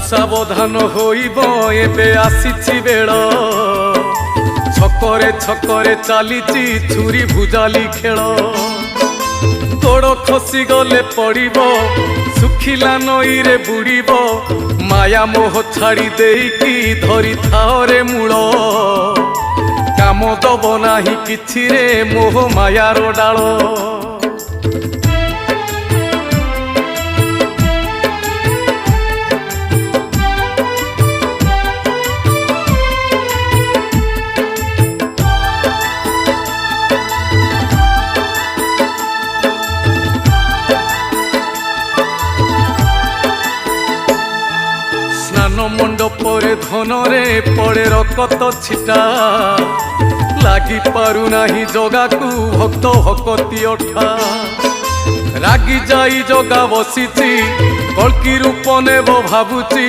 ସାବଧାନ ହୋଇବ ଏବେ ଆସିଛି ବେଳ। ଛକରେ ଛକରେ ଚାଲିଛି ଛୁରୀ ଭୁଜାଲି ଖେଳ। ଗୋଡ଼ ଖସିଗଲେ ପଡ଼ିବ ଶୁଖିଲା ନଈରେ ବୁଡ଼ିବ। ମାୟା ମୋହ ଛାଡ଼ି ଦେଇକି ଧରିଥାଅରେ ମୂଳ। କାମ ଦବ ନାହିଁ କିଛିରେ ମୋହ ମାୟାର ଡାଳ। ମଣ୍ଡପରେ ଧନରେ ପଡ଼େ ରକତ ଛିଟା। ଲାଗି ପାରୁନାହିଁ ଜଗାକୁ ଭକ୍ତ ଭକତି ଅଠା। ରାଗି ଯାଇ ଜଗା ବସିଛି କଳ୍କି ରୂପ ନେବ ଭାବୁଛି।